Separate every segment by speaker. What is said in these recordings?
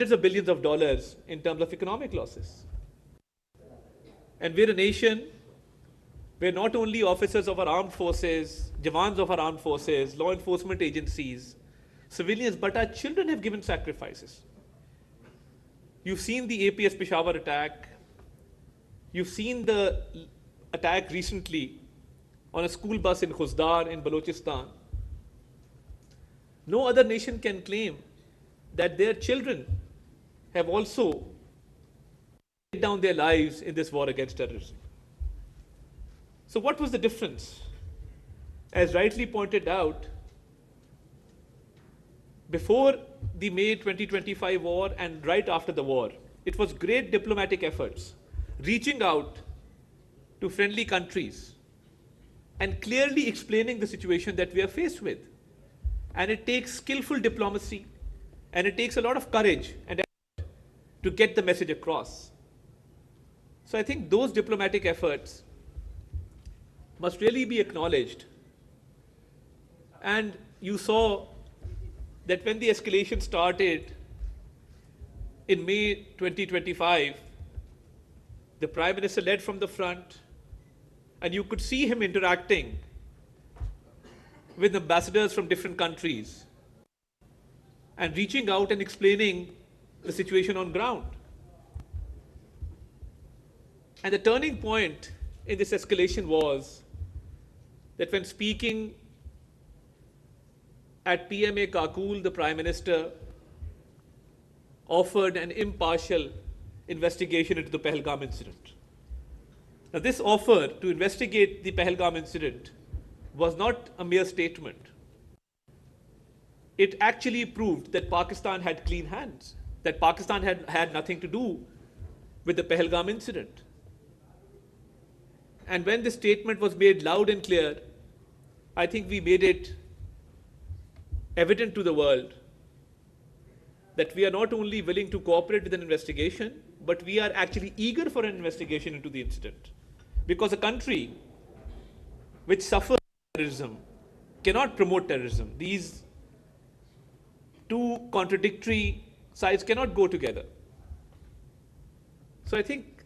Speaker 1: hundreds of billions of dollars in terms of economic losses. And we're a nation where not only officers of our armed forces, Jawans of our armed forces, law enforcement agencies, civilians, but our children have given sacrifices. You've seen the APS Peshawar attack. You've seen the attack recently on a school bus in Khuzdar in Balochistan. No other nation can claim that their children have also laid down their lives in this war against terrorism. So what was the difference? As rightly pointed out, before the May 2025 war and right after the war, it was great diplomatic efforts, reaching out to friendly countries and clearly explaining the situation that we are faced with. And it takes skillful diplomacy, and it takes a lot of courage and effort to get the message across. So I think those diplomatic efforts must really be acknowledged. And you saw that when the escalation started in May 2025, the Prime Minister led from the front, and you could see him interacting with ambassadors from different countries and reaching out and explaining the situation on ground. And the turning point in this escalation was that when speaking at PMA Kakul, the Prime Minister offered an impartial investigation into the Pahelgam incident. Now, this offer to investigate the Pahelgam incident was not a mere statement. It actually proved that Pakistan had clean hands, that Pakistan had nothing to do with the Pahelgam incident. And when this statement was made loud and clear, I think we made it evident to the world that we are not only willing to cooperate with an investigation, but we are actually eager for an investigation into the incident. Because a country which suffers terrorism cannot promote terrorism. These two contradictory sides cannot go together. So I think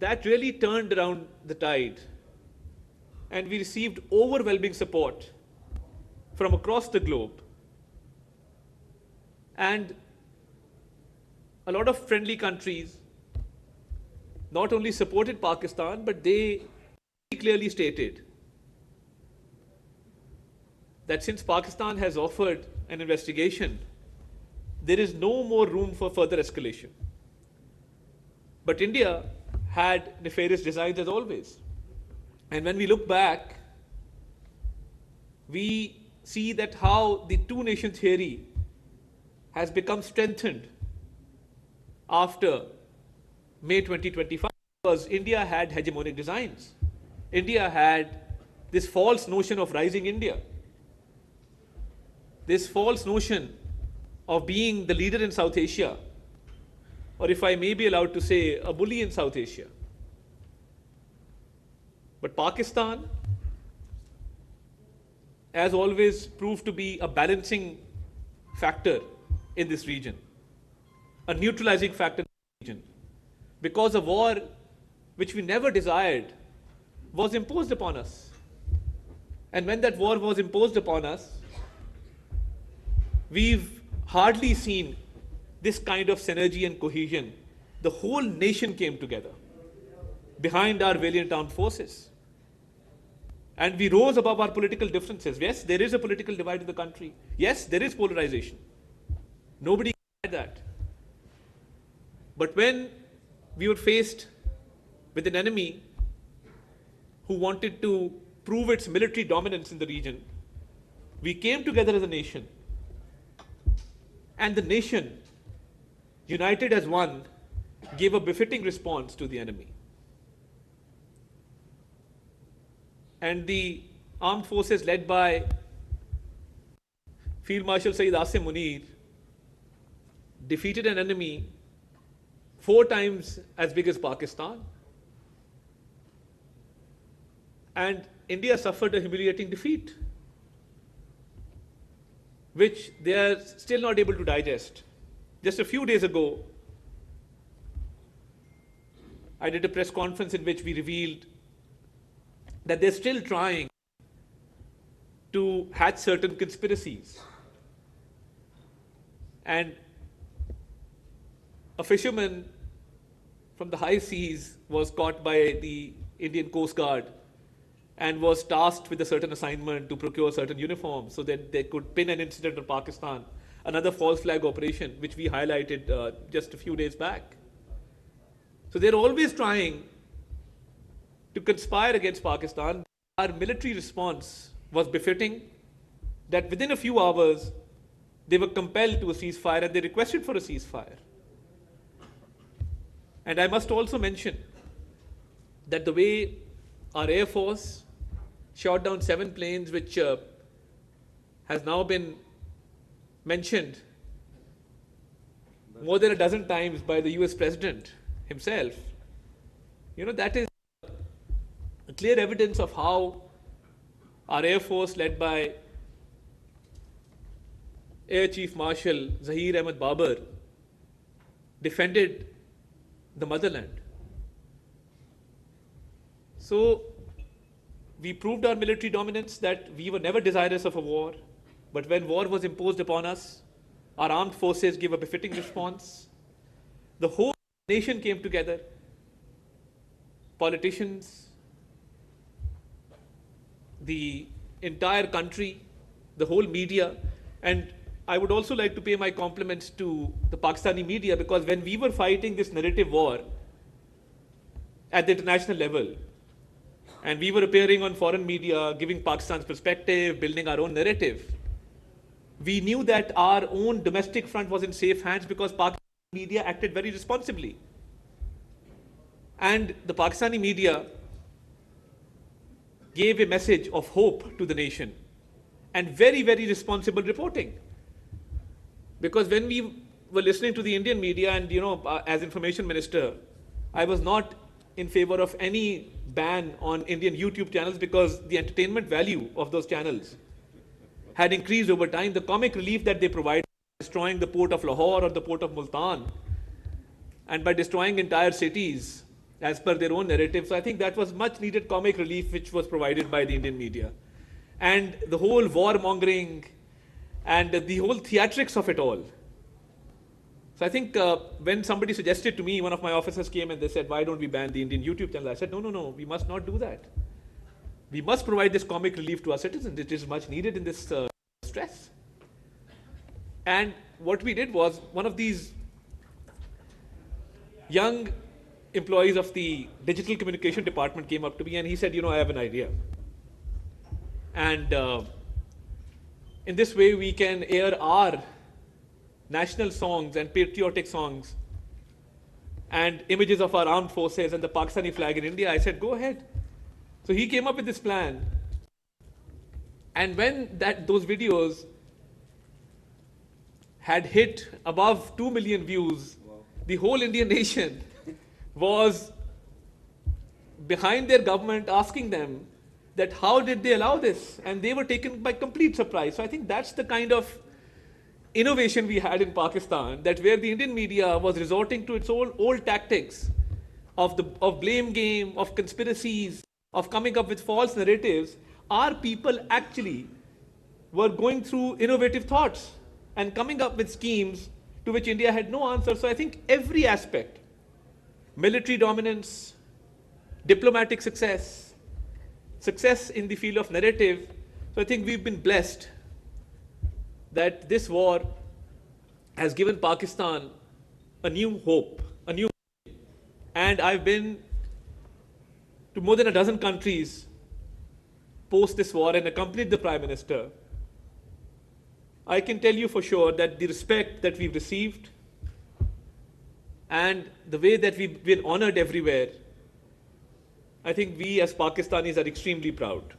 Speaker 1: that really turned around the tide, and we received overwhelming support from across the globe. And a lot of friendly countries not only supported Pakistan, but they clearly stated that since Pakistan has offered an investigation, there is no more room for further escalation. But India had nefarious designs as always. And when we look back, we see that how the two-nation theory has become strengthened after May 2025, because India had hegemonic designs. India had this false notion of rising India, this false notion of being the leader in South Asia, or if I may be allowed to say, a bully in South Asia. But Pakistan, as always, proved to be a balancing factor in this region, a neutralizing factor in the region, because a war which we never desired was imposed upon us. And when that war was imposed upon us, we've hardly seen this kind of synergy and cohesion. The whole nation came together behind our valiant armed forces. And we rose above our political differences. Yes, there is a political divide in the country. Yes, there is polarization. Nobody can deny that. But when we were faced with an enemy who wanted to prove its military dominance in the region, we came together as a nation. And the nation, united as one, gave a befitting response to the enemy. And the armed forces led by Field Marshal Sayyid Asim Munir defeated an enemy 4 times as big as Pakistan. And India suffered a humiliating defeat, which they are still not able to digest. Just a few days ago, I did a press conference in which we revealed that they're still trying to hatch certain conspiracies. And a fisherman from the high seas was caught by the Indian Coast Guard and was tasked with a certain assignment to procure certain uniforms so that they could pin an incident on Pakistan, another false flag operation, which we highlighted just a few days back. So they're always trying to conspire against Pakistan. Our military response was befitting, that within a few hours, they were compelled to a ceasefire and they requested for a ceasefire. And I must also mention that the way our Air Force shot down 7 planes, which has now been mentioned more than a dozen times by the US President himself, that is a clear evidence of how our Air Force, led by Air Chief Marshal Zahir Ahmed Babar, defended the motherland. So we proved our military dominance, that we were never desirous of a war, but when war was imposed upon us, our armed forces gave a befitting response. The whole nation came together, politicians, the entire country, the whole media. And I would also like to pay my compliments to the Pakistani media, because when we were fighting this narrative war at the international level, and we were appearing on foreign media, giving Pakistan's perspective, building our own narrative, we knew that our own domestic front was in safe hands because Pakistani media acted very responsibly. And the Pakistani media gave a message of hope to the nation and very, very responsible reporting. Because when we were listening to the Indian media, and as information minister, I was not in favor of any ban on Indian YouTube channels because the entertainment value of those channels had increased over time. The comic relief that they provide, destroying the port of Lahore or the port of Multan, and by destroying entire cities as per their own narrative. So I think that was much needed comic relief which was provided by the Indian media. And the whole warmongering and the whole theatrics of it all. So I think when somebody suggested to me, one of my officers came and they said, why don't we ban the Indian YouTube channel? I said, no, we must not do that. We must provide this comic relief to our citizens. It is much needed in this stress. And what we did was, one of these young employees of the digital communication department came up to me and he said, I have an idea. And in this way, we can air our national songs and patriotic songs and images of our armed forces and the Pakistani flag in India. I said, go ahead. So he came up with this plan. And when those videos had hit above 2 million views, the whole Indian nation was behind their government, asking them that how did they allow this? And they were taken by complete surprise. So I think that's the kind of innovation we had in Pakistan, that where the Indian media was resorting to its old tactics of blame game, of conspiracies, of coming up with false narratives, our people actually were going through innovative thoughts and coming up with schemes to which India had no answer. So I think every aspect, military dominance, diplomatic success, success in the field of narrative. So I think we've been blessed that this war has given Pakistan a new hope, and I've been to more than a dozen countries post this war and accompanied the Prime Minister. I can tell you for sure that the respect that we've received and the way that we've been honored everywhere, I think we as Pakistanis are extremely proud.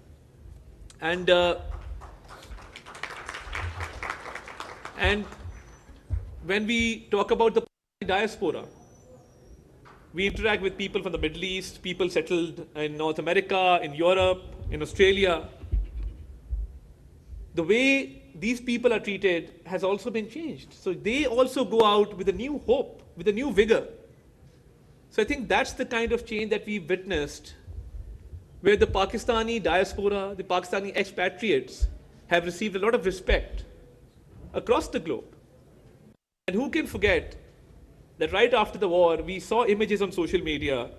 Speaker 1: And when we talk about the diaspora, we interact with people from the Middle East, people settled in North America, in Europe, in Australia. The way these people are treated has also been changed. So they also go out with a new hope, with a new vigor. So I think that's the kind of change that we've witnessed, where the Pakistani diaspora, the Pakistani expatriates have received a lot of respect across the globe. And who can forget that right after the war, we saw images on social media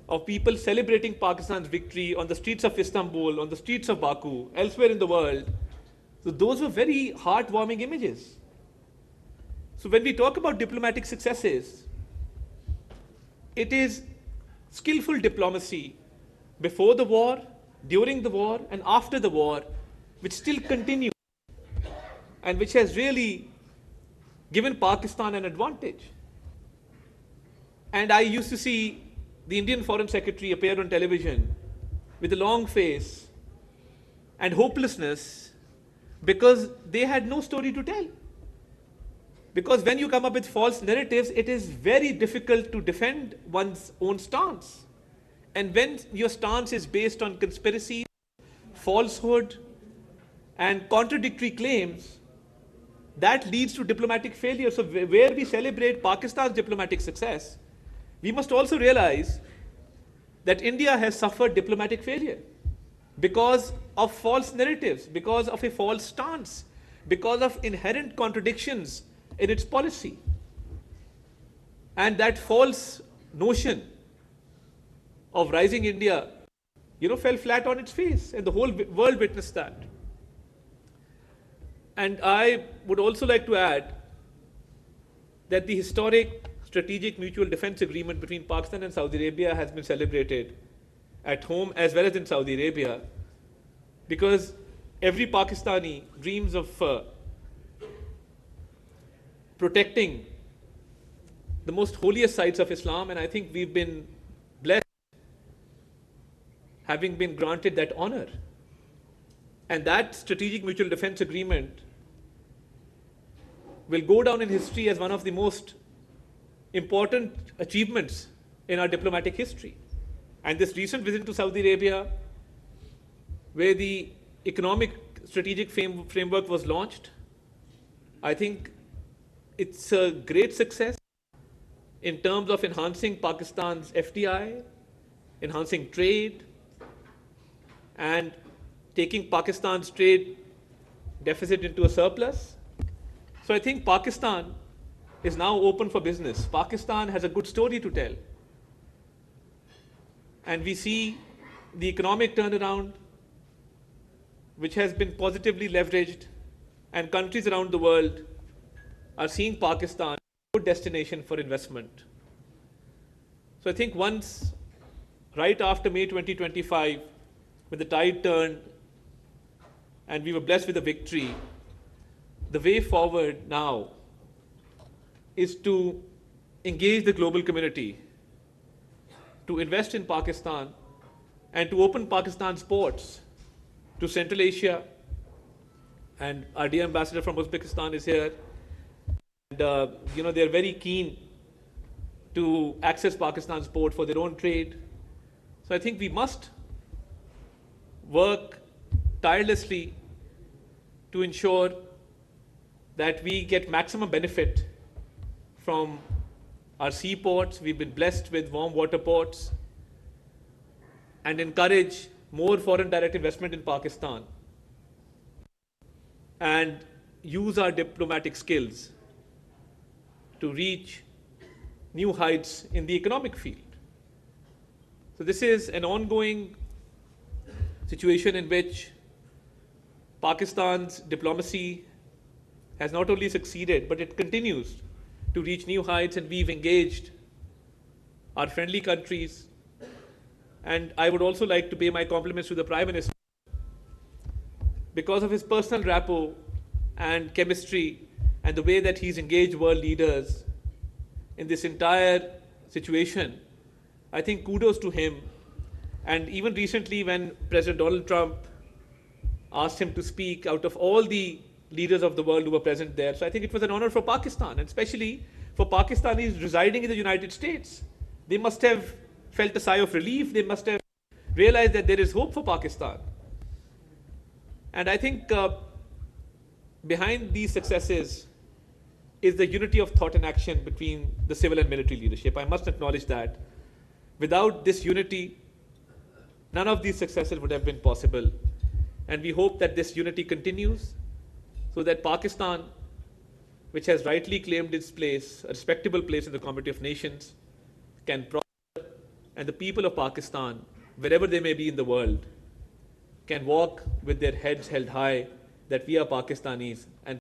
Speaker 1: of people celebrating Pakistan's victory on the streets of Istanbul, on the streets of Baku, elsewhere in the world. So those were very heartwarming images. So when we talk about diplomatic successes, it is skillful diplomacy before the war, during the war, and after the war, which still continues and which has really given Pakistan an advantage. And I used to see the Indian Foreign Secretary appear on television with a long face and hopelessness because they had no story to tell. Because when you come up with false narratives, it is very difficult to defend one's own stance. And when your stance is based on conspiracy, falsehood, and contradictory claims, that leads to diplomatic failure. So where we celebrate Pakistan's diplomatic success, we must also realize that India has suffered diplomatic failure because of false narratives, because of a false stance, because of inherent contradictions in its policy. And that false notion of rising India, fell flat on its face, and the whole world witnessed that. And I would also like to add that the historic strategic mutual defense agreement between Pakistan and Saudi Arabia has been celebrated at home as well as in Saudi Arabia, because every Pakistani dreams of protecting the most holiest sites of Islam, and I think we've been blessed having been granted that honor. And that strategic mutual defense agreement will go down in history as one of the most important achievements in our diplomatic history. And this recent visit to Saudi Arabia, where the economic strategic framework was launched, I think it's a great success in terms of enhancing Pakistan's FDI, enhancing trade, and taking Pakistan's trade deficit into a surplus. So I think Pakistan is now open for business. Pakistan has a good story to tell. And we see the economic turnaround, which has been positively leveraged, and countries around the world are seeing Pakistan as a good destination for investment. So I think once, right after May 2025, when the tide turned and we were blessed with a victory, the way forward now is to engage the global community, to invest in Pakistan, and to open Pakistan's ports to Central Asia. And our dear ambassador from Uzbekistan is here. And, they're very keen to access Pakistan's port for their own trade. So I think we must work tirelessly to ensure that we get maximum benefit from our seaports. We've been blessed with warm water ports, and encourage more foreign direct investment in Pakistan and use our diplomatic skills to reach new heights in the economic field. So this is an ongoing situation in which Pakistan's diplomacy has not only succeeded, but it continues to reach new heights, and we've engaged our friendly countries. And I would also like to pay my compliments to the Prime Minister because of his personal rapport and chemistry and the way that he's engaged world leaders in this entire situation. I think kudos to him. And even recently, when President Donald Trump asked him to speak out of all the leaders of the world who were present there, so I think it was an honor for Pakistan, and especially for Pakistanis residing in the United States. They must have felt a sigh of relief. They must have realized that there is hope for Pakistan. And I think behind these successes is the unity of thought and action between the civil and military leadership. I must acknowledge that. Without this unity, none of these successes would have been possible. And we hope that this unity continues so that Pakistan, which has rightly claimed its place, a respectable place in the community of nations, can prosper, and the people of Pakistan, wherever they may be in the world, can walk with their heads held high that we are Pakistanis and